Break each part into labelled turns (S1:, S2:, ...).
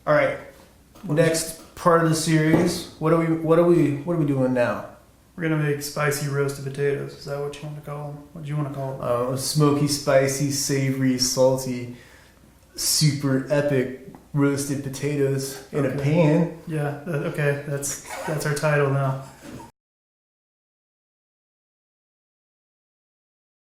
S1: All right. Next part of the series. What are we doing now?
S2: We're gonna make spicy roasted potatoes. Is that what you want to call them? What do you want to call them?
S1: Smoky, spicy, savory, salty, super epic roasted potatoes in a pan.
S2: Yeah. Okay. That's our title now.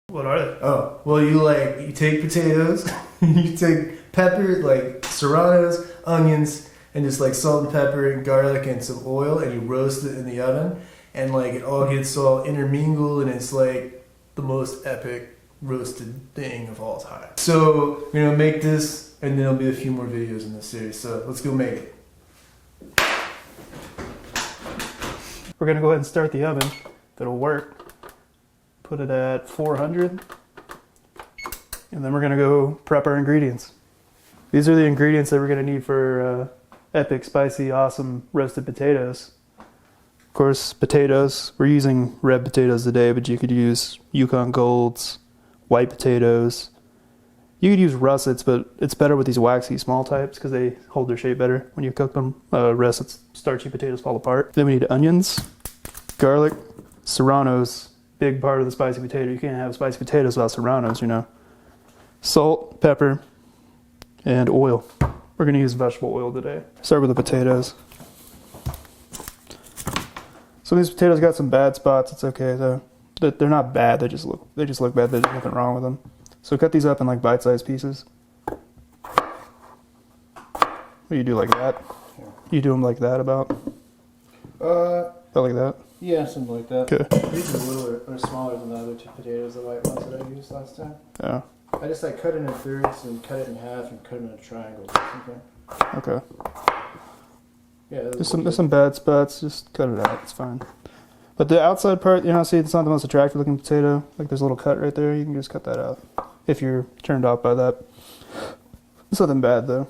S2: What are they?
S1: Oh, well, you take potatoes, you take pepper, like serranos, onions, and just like salt and pepper and garlic and some oil, and you roast it in the oven, and like it all gets all intermingled, and it's like the most epic roasted thing of all time. So we're gonna make this, and then there'll be a few more videos in this series. So let's go make it.
S2: We're gonna go ahead and start the oven. If it'll work. Put it at 400, and then we're gonna go prep our ingredients. These are the ingredients that we're gonna need for epic, spicy, awesome roasted potatoes. Of course, potatoes. We're using red potatoes today, but you could use Yukon Golds, white potatoes. You could use russets, but it's better with these waxy small types because they hold their shape better when you cook them. Russets, starchy potatoes fall apart. Then we need onions, garlic, serranos. Big part of the spicy potato. You can't have spicy potatoes without serranos, you know. Salt, pepper, and oil. We're going to use vegetable oil today. Start with the potatoes. Some of these potatoes got some bad spots. It's okay though. They're not bad. They just look bad. There's nothing wrong with them. So cut these up in like bite-sized pieces. What do you do, like that?
S1: Yeah.
S2: You do them like that about like that?
S1: Yeah, something like that.
S2: Okay.
S1: These are littler or smaller than the other two potatoes, the white ones that I used last time.
S2: Yeah.
S1: I just like cut it in thirds and cut it in half and cut it in a triangle or something.
S2: Okay.
S1: Yeah.
S2: There's some bad spots. Just cut it out. It's fine. But the outside part, you know, see, it's not the most attractive looking potato. Like there's a little cut right there. You can just cut that out if you're turned off by that. It's nothing bad though.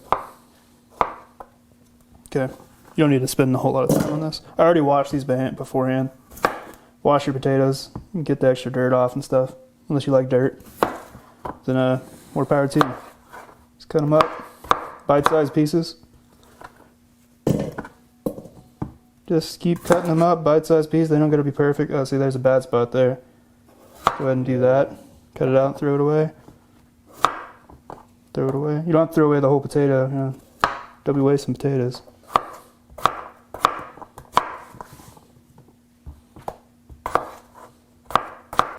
S2: Okay. You don't need to spend a whole lot of time on this. I already washed these beforehand. Wash your potatoes and get the extra dirt off and stuff. Unless you like dirt. Then more power to you. Just cut them up. Bite-sized pieces. Just keep cutting them up. Bite-sized pieces. They don't got to be perfect. Oh, see, there's a bad spot there. Go ahead and do that. Cut it out and throw it away. Throw it away. You don't have to throw away the whole potato. You know. Don't be wasting potatoes.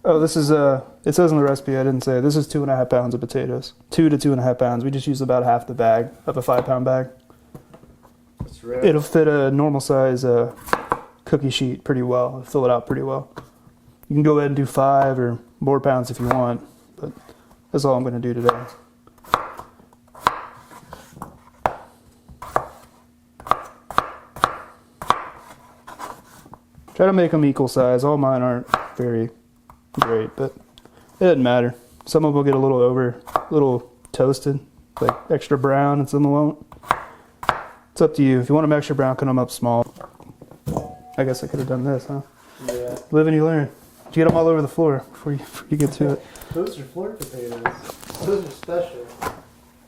S2: Oh, this is, it says in the recipe, I didn't say it. This is 2.5 pounds of potatoes. 2 to 2.5 pounds. We just use about half the bag of a 5-pound bag.
S1: That's right.
S2: It'll fit a normal size cookie sheet pretty well. It'll fill it out pretty well. You can go ahead and do 5 or more pounds if you want, but that's all I'm going to do today. Try to make them equal size. All mine aren't very great, but it doesn't matter. Some of them will get a little toasted, like extra brown, and some won't. It's up to you. If you want them extra brown, cut them up small. I guess I could have done this, huh?
S1: Yeah.
S2: Live and you learn. You get them all over the floor before you get to it.
S1: Those are floor potatoes. Those are special.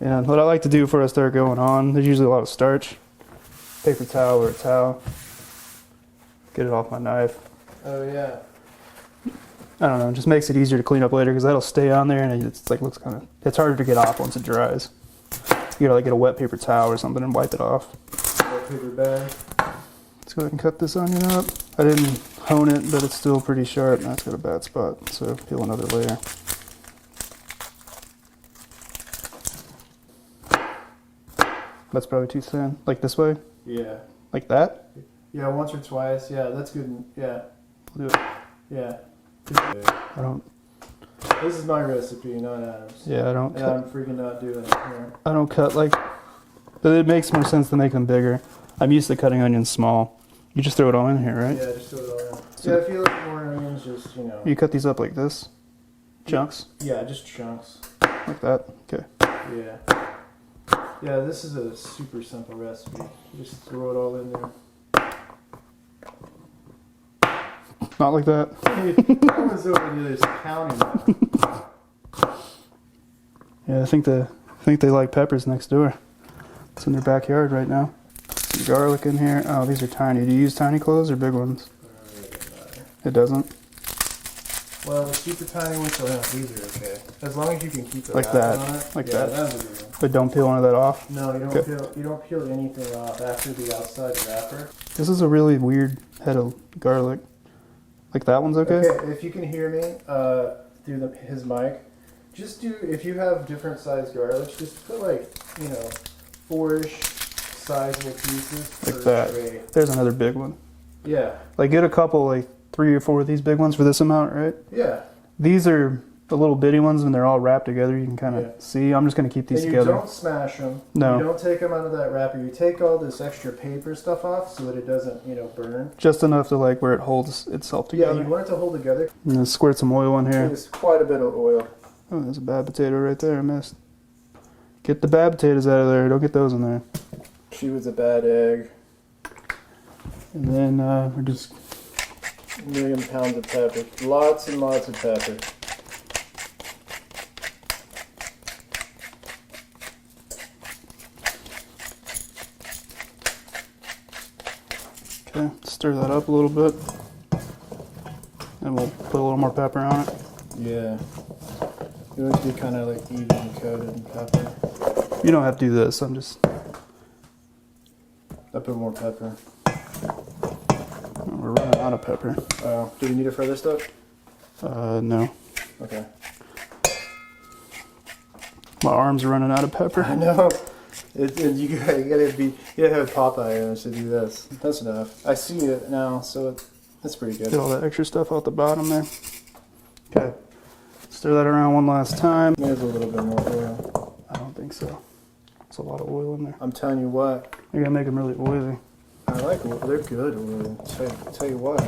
S2: And what I like to do before I start going on, there's usually a lot of starch. Paper towel or a towel. Get it off my knife.
S1: Oh yeah.
S2: I don't know, it just makes it easier to clean up later because that'll stay on there and it's like it's harder to get off once it dries. You gotta like get a wet paper towel or something and wipe it off.
S1: Wet paper bag.
S2: Let's go ahead and cut this onion up. I didn't hone it, but it's still pretty sharp. That's got a bad spot, so peel another layer. That's probably too thin. Like this way?
S1: Yeah.
S2: Like that?
S1: Yeah, once or twice. Yeah, that's good. Yeah.
S2: I'll do it.
S1: Yeah.
S2: I don't.
S1: This is my recipe, not Adam's.
S2: Yeah, I don't.
S1: And I'm freaking not doing it here.
S2: I don't cut like. But it makes more sense to make them bigger. I'm used to cutting onions small. You just throw it all in here, right?
S1: Yeah, just throw it all in. Yeah, if you like more onions, just, you know.
S2: You cut these up like this? Chunks?
S1: Yeah, just chunks.
S2: Like that? Okay.
S1: Yeah. Yeah, this is a super simple recipe. Just throw it all in there.
S2: Not like that.
S1: I was over here just counting that.
S2: Yeah, I think they like peppers next door. It's in their backyard right now. Some garlic in here. Oh, these are tiny. Do you use tiny cloves or big ones? It doesn't?
S1: Well, let's keep the tiny ones so these are okay. As long as you can keep the
S2: like that.
S1: on it.
S2: Like
S1: yeah,
S2: that.
S1: That's a good one.
S2: But don't peel any of that off?
S1: No, you don't peel anything off after the outside wrapper.
S2: This is a really weird head of garlic. Like that one's okay?
S1: Okay, if you can hear me through his mic, just do, if you have different sized garlics, just put like, 4-ish sizable pieces
S2: Like
S1: per
S2: that.
S1: tray.
S2: There's another big one.
S1: Yeah.
S2: Like get a couple, like 3 or 4 of these big ones for this amount, right?
S1: Yeah.
S2: These are the little bitty ones when they're all wrapped together. You can kind of
S1: Yeah.
S2: see. I'm just going to keep these
S1: And
S2: together.
S1: you don't smash them.
S2: No.
S1: You don't take them out of that wrapper. You take all this extra paper stuff off so that it doesn't, burn.
S2: Just enough to like where it holds itself
S1: Yeah,
S2: together.
S1: you want it to hold together.
S2: I'm going to squirt some oil in here.
S1: There's quite a bit of oil.
S2: Oh, there's a bad potato right there. I missed. Get the bad potatoes out of there. Don't get those in there.
S1: She was a bad egg.
S2: And then we're just...
S1: 1,000,000 pounds of pepper. Lots and lots of pepper.
S2: Okay, stir that up a little bit. And we'll put a little more pepper on it.
S1: Yeah. You want it to be kind of like evenly coated in pepper.
S2: You don't have to do this. I'm just...
S1: I put more pepper.
S2: We're running out of pepper.
S1: Oh, do you need it for other stuff?
S2: No.
S1: Okay.
S2: My arms are running out of pepper.
S1: I know. You gotta have Popeye in us to do this. That's enough. I see it now, so that's pretty good.
S2: Get all that extra stuff out the bottom there. Okay. Stir that around one last time.
S1: There's a little bit more oil.
S2: I don't think so. There's a lot of oil in there.
S1: I'm telling you what.
S2: You're gonna make them really oily.
S1: I like oil. They're good oil. Tell you what.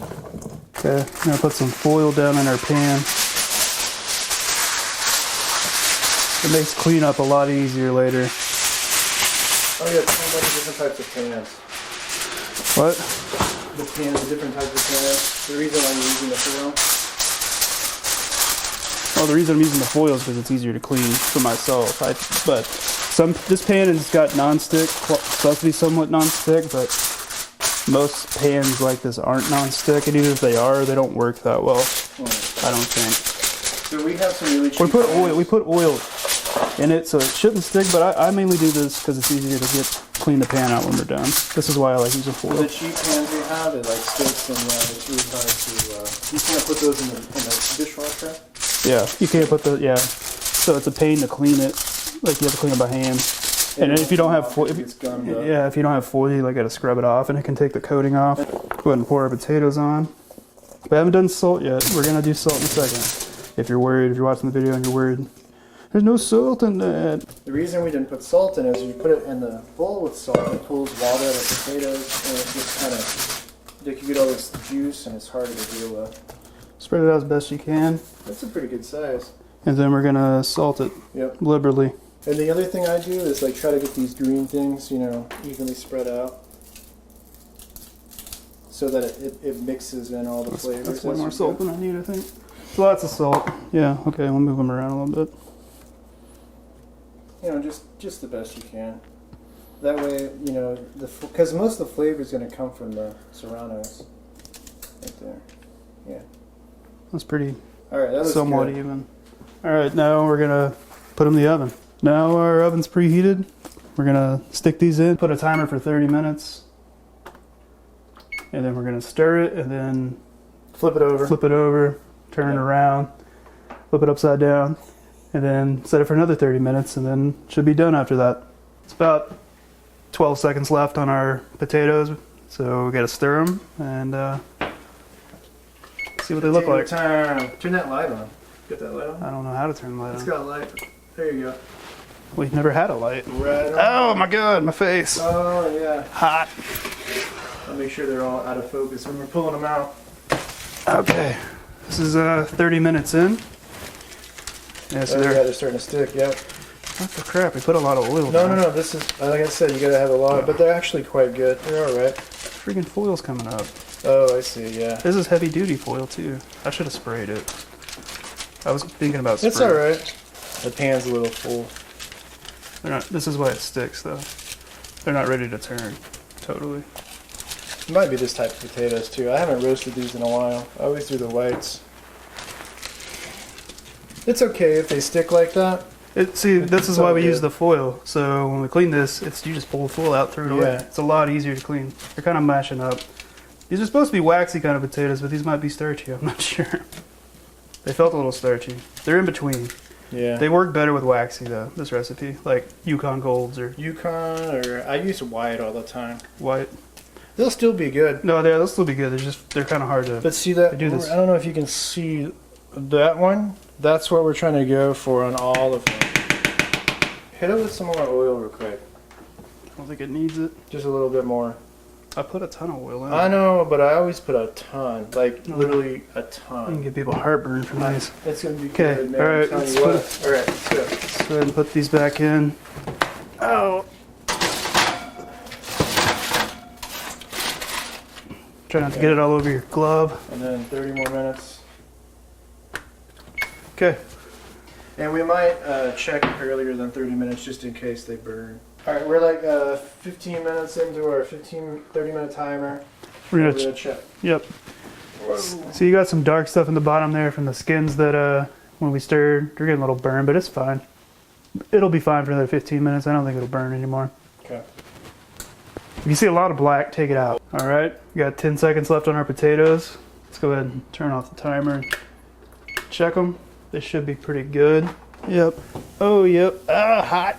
S2: Okay, I'm gonna put some foil down in our pan. It makes cleanup a lot easier later.
S1: Oh yeah, so many different types of pans.
S2: What?
S1: The pans, the different types of pans. The reason I'm using the foil.
S2: Well, the reason I'm using the foil is because it's easier to clean for myself. But this pan has got non-stick, supposed to be somewhat non-stick, but most pans like this aren't non-stick, and even if they are, they don't work that well. I don't think.
S1: So we have some really cheap
S2: We put oil in it, so it shouldn't stick. But I mainly do this because it's easier to clean the pan out when we're done. This is why I like using foil.
S1: The cheap pans we have, it like sticks, and it's really hard to. You can't put those in the dishwasher.
S2: Yeah, you can't put so it's a pain to clean it. Like you have to clean it by hand. And if you don't have foil, if you don't have foil, you gotta scrub it off, and it can take the coating off. Go ahead and pour our potatoes on. We haven't done salt yet. We're gonna do salt in a second. If you're you're watching the video and you're worried, there's no salt in that.
S1: The reason we didn't put salt in is you put it in the bowl with salt, it pulls water out of the potatoes, and it just kind of, you can get all this juice, and it's harder to deal with.
S2: Spread it out as best you can.
S1: That's a pretty good size.
S2: And then we're gonna salt it liberally.
S1: And the other thing I do is try to get these green things, evenly spread out, so that it mixes in all the flavors.
S2: That's way more salt than I need, I think. Lots of salt. Yeah. Okay. We'll move them around a little bit.
S1: Just the best you can. That way, because most of the flavor is going to come from the Serranos. Right there. Yeah.
S2: That's pretty.
S1: All right. That looks
S2: somewhat
S1: good.
S2: even. All right. Now we're gonna put them in the oven. Now our oven's preheated. We're gonna stick these in. Put a timer for 30 minutes. And then we're gonna stir it and then
S1: flip it over. Turn
S2: it around. Flip it upside down. And then set it for another 30 minutes, and then it should be done after that. It's about 12 seconds left on our potatoes, so we gotta stir them and see what they look like.
S1: Turn that light on. Get that light on?
S2: I don't know how to turn the light on.
S1: It's got a light. There you go.
S2: We've never had a light.
S1: Right on.
S2: Oh my god, my face.
S1: Oh yeah.
S2: Hot.
S1: I'll make sure they're all out of focus when we're pulling them out.
S2: Okay. This is 30 minutes in. Yeah, so
S1: they're starting to stick, yep.
S2: What the crap? We put a lot of oil
S1: down. No. This is, like I said, you gotta have a lot, but they're actually quite good. They're alright.
S2: Freaking foil's coming up.
S1: Oh, I see, yeah.
S2: This is heavy duty foil too. I should have sprayed it. I was thinking about spraying.
S1: It's alright. The pan's a little full.
S2: This is why it sticks though. They're not ready to turn, totally.
S1: It might be this type of potatoes too. I haven't roasted these in a while. I always do the whites. It's okay if they stick like that.
S2: See, this is
S1: all
S2: why we
S1: good.
S2: use the foil. So when we clean this, you just pull the foil out, throw it away.
S1: Yeah.
S2: It's a lot easier to clean. They're kind of mashing up. These are supposed to be waxy kind of potatoes, but these might be starchy. I'm not sure. They felt a little starchy. They're in between.
S1: Yeah.
S2: They work better with waxy though. This recipe, like Yukon Golds or
S1: Yukon, or I use white all the time.
S2: white.
S1: They'll still be good.
S2: No, they'll still be good. They're kind of hard to.
S1: But see that?
S2: I do this.
S1: I don't know if you can see that one. That's what we're trying to go for on all of them. Hit it with some more oil real quick.
S2: I don't think it needs it.
S1: Just a little bit more.
S2: I put a ton of oil in.
S1: I know, but I always put a ton. Like,
S2: No.
S1: literally a
S2: You can
S1: ton.
S2: give people heartburn from these.
S1: It's going to be
S2: Okay,
S1: good, man.
S2: all right,
S1: I'm telling
S2: let's
S1: you
S2: put
S1: what. All right, let's go.
S2: Let's go ahead and put these back in. Oh. Try not to get it all over your glove.
S1: And then 30 more minutes.
S2: Okay.
S1: And we might check earlier than 30 minutes just in case they burn. All right, we're like 15 minutes into our 30-minute timer.
S2: We're gonna.
S1: check.
S2: Yep.
S1: Whoa.
S2: So you got some dark stuff in the bottom there from the skins that when we stirred, they're getting a little burned, but it's fine. It'll be fine for another 15 minutes. I don't think it'll burn anymore.
S1: Okay.
S2: If you see a lot of black, take it out. All right, we got 10 seconds left on our potatoes. Let's go ahead and turn off the timer and check them. They should be pretty good. Yep. Oh, yep. Ah, hot.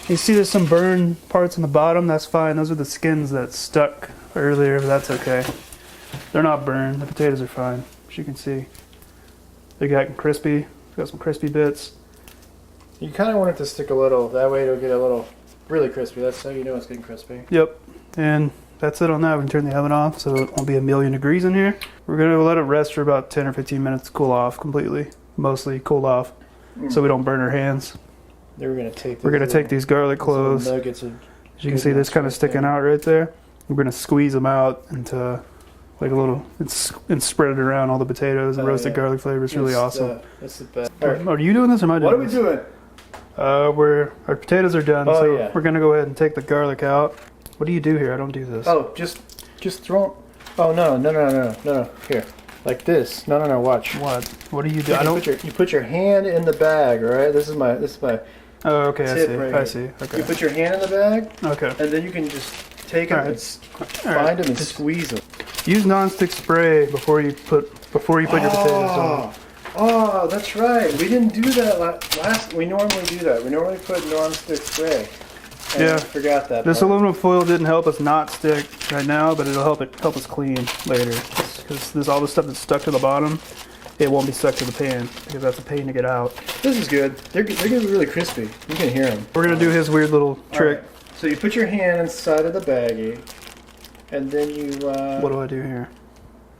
S2: You see there's some burn parts in the bottom. That's fine. Those are the skins that stuck earlier, but that's okay. They're not burned. The potatoes are fine, as you can see. They got crispy. Got some crispy bits.
S1: You kind of want it to stick a little. That way it'll get a little really crispy. That's how you know it's getting crispy.
S2: Yep. And that's it on that. We can turn the oven off so it won't be a million degrees in here. We're going to let it rest for about 10 or 15 minutes to cool off completely. Mostly cool off so we don't burn our hands.
S1: Then we're going to take
S2: We're going to take these garlic cloves.
S1: nuggets of
S2: As you can see, this kind of sticking out right there. We're going to squeeze them out into like a little, and spread it around all the potatoes and roasted garlic flavor. It's really awesome.
S1: That's the best.
S2: Are you doing this or am I doing
S1: What are we
S2: this?
S1: doing?
S2: Our potatoes are done,
S1: Oh,
S2: so
S1: yeah.
S2: we're going to go ahead and take the garlic out. What do you do here? I don't do this.
S1: Oh, just throw 'em. Oh, no. Here. Like this. No, watch.
S2: What? What do you do? I don't.
S1: You put your hand in the bag, all right? This is my
S2: Oh, okay. I
S1: tip
S2: see.
S1: right
S2: I
S1: here.
S2: see.
S1: You
S2: Okay.
S1: put your hand in the bag,
S2: Okay.
S1: and then you can just take them
S2: All right.
S1: and
S2: All right.
S1: find them and
S2: Just
S1: squeeze them.
S2: use nonstick spray before you put your potatoes on.
S1: Oh, that's right. We didn't do that last. We normally do that. We normally put non-stick spray. And
S2: Yeah.
S1: I forgot that.
S2: This
S1: part.
S2: aluminum foil didn't help us not stick right now, but it'll help us clean later. Because there's all the stuff that's stuck to the bottom. It won't be stuck to the pan because that's a pain to get out.
S1: This is good. They're getting really crispy. You can hear them.
S2: We're gonna do his weird little trick.
S1: All right. So you put your hand inside of the baggie, and then you.
S2: What do I do here?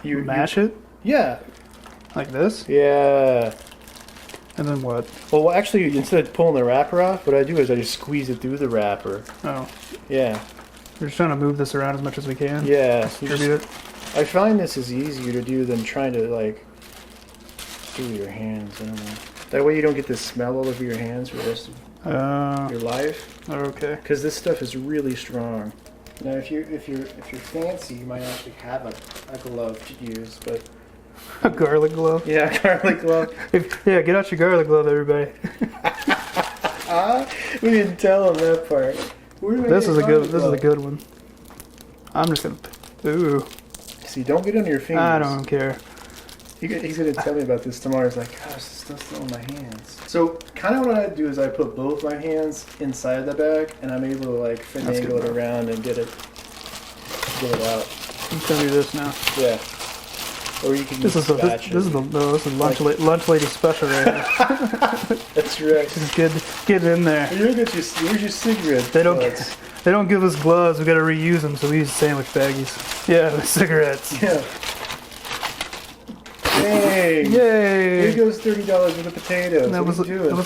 S1: You
S2: Mash it
S1: Yeah.
S2: like this,
S1: Yeah.
S2: and then what?
S1: Well, actually, instead of pulling the wrapper off, what I do is I just squeeze it through the wrapper.
S2: Oh,
S1: Yeah.
S2: we're just trying to move this around as much as we can.
S1: Yeah. So you
S2: Distribute
S1: just,
S2: it.
S1: I find this is easier to do than trying to like do with your hands. I don't know. That way you don't get this smell all over your hands for the rest of your life.
S2: Okay.
S1: Because this stuff is really strong. Now, if you're fancy, you might actually have a glove to use, but
S2: A garlic glove.
S1: yeah, garlic glove.
S2: Yeah, get out your garlic glove, everybody.
S1: We didn't tell them that part.
S2: This is a good one. I'm just gonna. Ooh,
S1: See, don't get under your fingers.
S2: I don't care.
S1: He's gonna tell me about this tomorrow. He's like, gosh, this stuff's still in my hands. So, kind of what I do is I put both my hands inside the bag, and I'm able to like finagle it around and get it out.
S2: I'm gonna do this now.
S1: Yeah. Or you can
S2: This
S1: use
S2: is lunch lady special right here.
S1: That's right.
S2: Just get in there.
S1: Where's your cigarette?
S2: They don't
S1: butts?
S2: they don't give us gloves. We gotta reuse them, so we use sandwich baggies. Yeah, the cigarettes.
S1: Yeah. Hey!
S2: Yay!
S1: Here goes $30 worth of potatoes.
S2: That
S1: What
S2: was
S1: are you doing?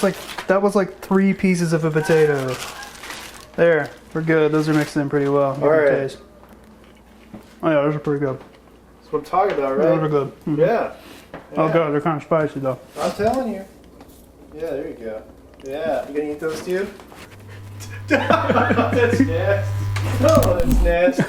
S2: that was like 3 pieces of a potato. There, we're good. Those are mixed in pretty well. Give
S1: All
S2: them a
S1: right.
S2: taste. Oh yeah, those are pretty good.
S1: That's what I'm talking about, right?
S2: Those are good. Mhm.
S1: Yeah.
S2: Oh
S1: Yeah.
S2: god, they're kind of spicy though.
S1: I'm telling you. Yeah, there you go. Yeah, you gonna eat those too?
S2: That's nasty. Oh, that's nasty.